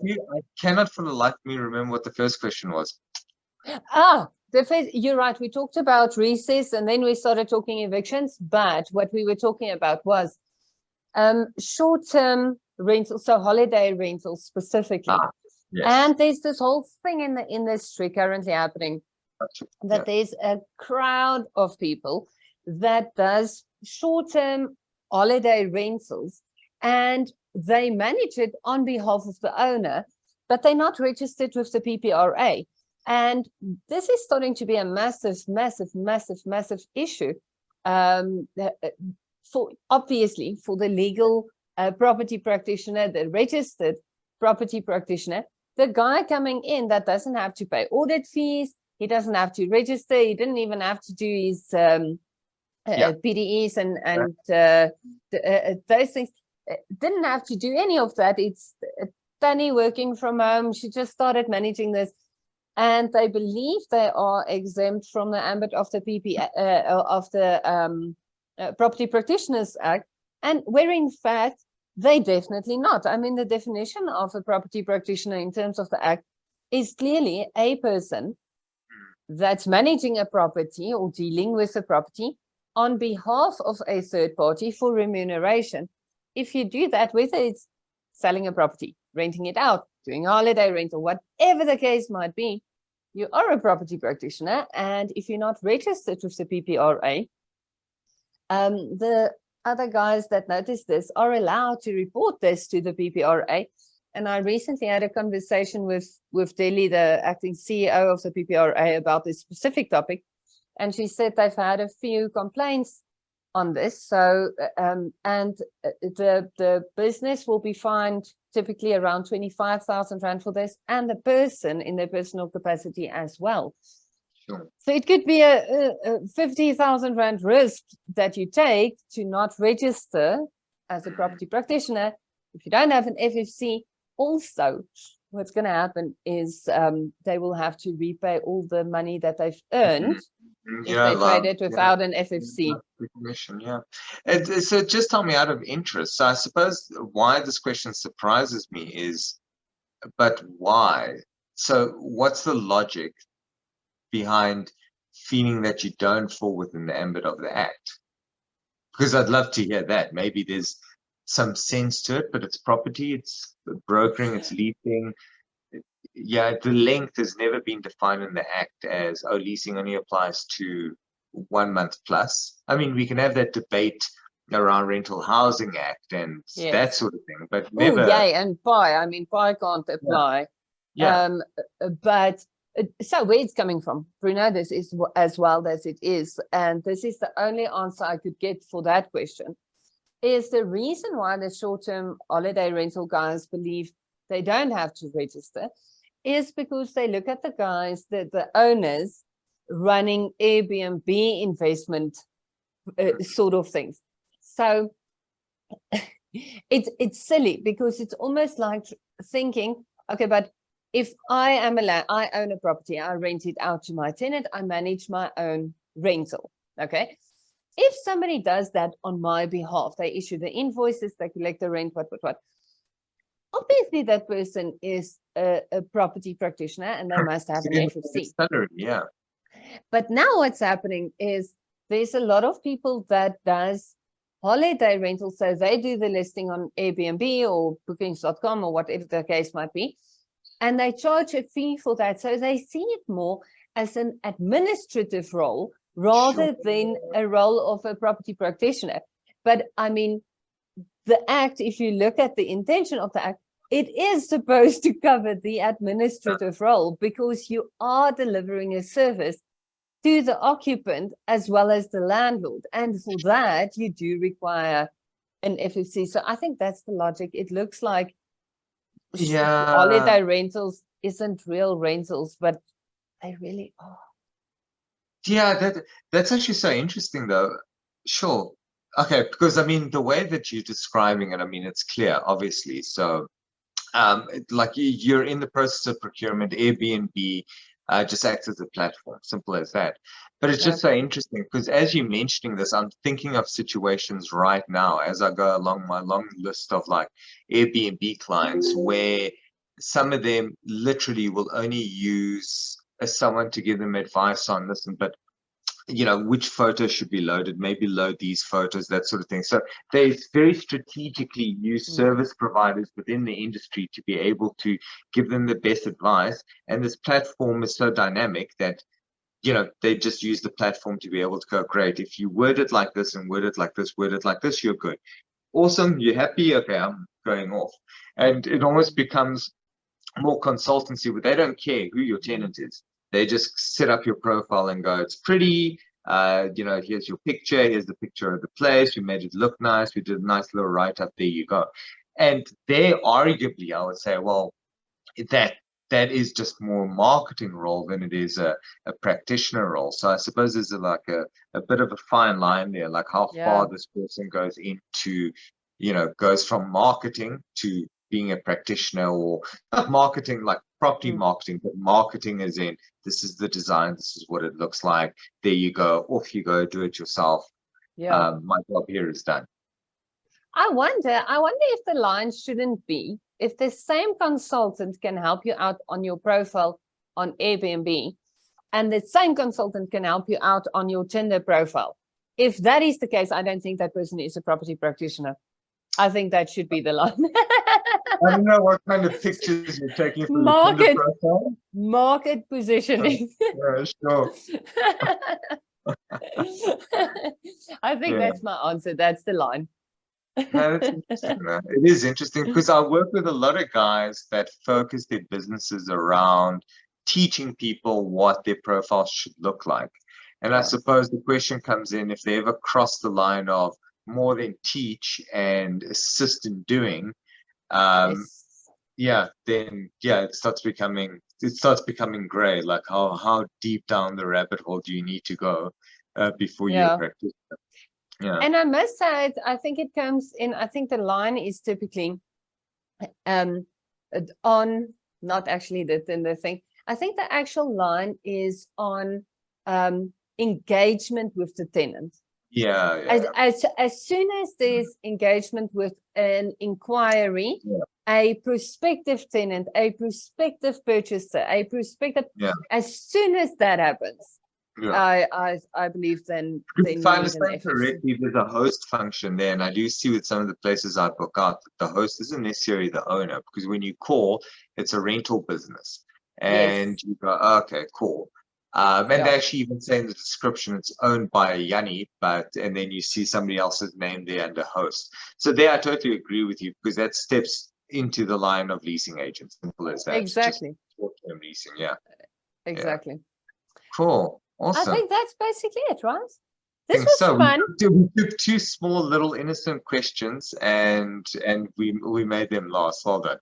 I cannot for the life of me remember what the first question was. You're right. We talked about recess and then we started talking evictions, but what we were talking about was short-term rentals, so holiday rentals specifically. Yes. And there's this whole thing in the industry currently happening that there's a crowd of people that does short-term holiday rentals, and they manage it on behalf of the owner, but they're not registered with the ppra. And this is starting to be a massive issue for obviously for the legal property practitioner, the registered property practitioner, the guy coming in that doesn't have to pay audit fees, he doesn't have to register, he didn't even have to do his PDEs and those things, didn't have to do any of that. It's Tanny working from home, she just started managing this, and they believe they are exempt from the ambit of the Property Practitioners Act, and where in fact they definitely not. I mean, the definition of a property practitioner in terms of the act is clearly a person that's managing a property or dealing with a property on behalf of a third party for remuneration. If you do that, whether it's selling a property, renting it out, doing a holiday rental, whatever the case might be, you are a property practitioner. And if you're not registered with the ppra, the other guys that notice this are allowed to report this to the ppra. And I recently had a conversation with Delhi, the acting CEO of the ppra, about this specific topic, and she said they've had a few complaints on this. So the business will be fined typically around 25,000 rand for this, and the person in their personal capacity as well. Sure. So it could be a 50,000 rand risk that you take to not register as a property practitioner. If you don't have an FFC, also what's going to happen is they will have to repay all the money that they've earned if they trade it without an FFC. So just tell me, out of interest, so I suppose why this question surprises me is, but why? So what's the logic behind feeling that you don't fall within the ambit of the act? Because I'd love to hear that. Maybe there's some sense to it, but it's property, it's brokering, it's leasing. Yeah, the length has never been defined in the act as, oh, leasing only applies to 1 month plus. I mean, we can have that debate around Rental Housing Act and that sort of thing, but never. And PI. I mean, PI can't apply. But so where it's coming from, Bruno, this is as well as it is, and this is the only answer I could get for that question, is the reason why the short-term holiday rental guys believe they don't have to register is because they look at the guys, the owners running Airbnb investment sort of things. So it's silly, because it's almost like thinking, okay, but if I own a property, I rent it out to my tenant, I manage my own rental, okay? If somebody does that on my behalf, they issue the invoices, they collect the rent, what. Obviously, that person is a property practitioner and they must have an FFC. Yeah. But now what's happening is there's a lot of people that does holiday rentals. So they do the listing on Airbnb or bookings.com or whatever the case might be, and they charge a fee for that. So they see it more as an administrative role rather than a role of a property practitioner. But I mean, the act, if you look at the intention of the act, it is supposed to cover the administrative role, because you are delivering a service to the occupant as well as the landlord. And for that, you do require an FFC. So I think that's the logic. It looks like holiday rentals isn't real rentals, but they really are. Yeah, that's actually so interesting, though. Sure. Okay, because I mean, the way that you're describing it, I mean, it's clear, obviously. So, like you're in the process of procurement, Airbnb just acts as a platform, simple as that. But it's just so interesting, because as you're mentioning this, I'm thinking of situations right now as I go along my long list of like Airbnb clients where some of them literally will only use someone to give them advice on this, but which photos should be loaded, maybe load these photos, that sort of thing. So they very strategically use service providers within the industry to be able to give them the best advice. And this platform is so dynamic that they just use the platform to be able to go, great, if you word it like this and word it like this, word it like this, you're good. Awesome, you're happy, okay, I'm going off. And it almost becomes more consultancy, where they don't care who your tenant is. They just set up your profile and go, it's pretty, here's your picture, here's the picture of the place, we made it look nice, we did a nice little write-up, there you go. And they arguably, I would say, well, that is just more a marketing role than it is a practitioner role. So I suppose there's like a bit of a fine line there, like how far this person goes into, goes from marketing to being a practitioner, or not marketing like property marketing, but marketing as in, this is the design, this is what it looks like, there you go, off you go, do it yourself. My job here is done. I wonder if the line shouldn't be, if the same consultant can help you out on your profile on Airbnb, and the same consultant can help you out on your Tinder profile. If that is the case, I don't think that person is a property practitioner. I think that should be the line. I don't know what kind of pictures you're taking for the Tinder profile. Market positioning. Yeah, sure. I think that's my answer. That's the line. No, that's interesting. It is interesting because I work with a lot of guys that focus their businesses around teaching people what their profiles should look like. And I suppose the question comes in, if they ever cross the line of more than teach and assist in doing, then it starts becoming gray. Like how deep down the rabbit hole do you need to go before you're a practitioner? Yeah. And I must say, I think it comes in, I think the line is typically on, not actually the Tinder thing. I think the actual line is on engagement with the tenant. As soon as there's engagement with an inquiry, a prospective tenant, a prospective purchaser, a prospective, as soon as that happens, I believe then if I understand correctly, there's a host function there, and I do see with some of the places I book out, the host isn't necessarily the owner, because when you call, it's a rental business, and you go, okay, cool. And they actually even say in the description it's owned by a Yanni, and then you see somebody else's name there under host. So there, I totally agree with you, because that steps into the line of leasing agents. Simple as that. Exactly. Short-term leasing, Exactly. Cool. Awesome. I think that's basically it, right? This was fun. We took two small little innocent questions and we made them last. Well done.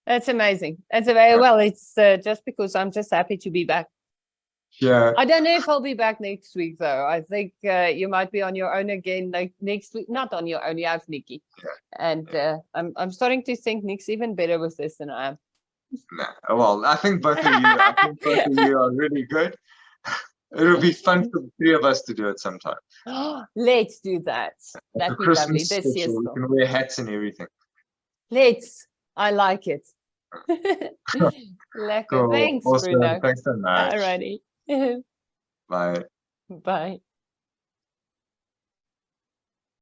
That's amazing. That's very well. It's just because I'm just happy to be back. Yeah. I don't know if I'll be back next week though. I think you might be on your own again next week. Not on your own. You have Nikki, and I'm starting to think Nick's even better with this than I am. Nah. Well, I think both of you are really good. It'll be fun for the three of us to do it sometime. Let's do that. That'd be lovely. This year. We can wear hats and everything. Let's. I like it. Lekker. Cool. Thanks, awesome. Bruno. Thanks so much. Alrighty. Bye. Bye.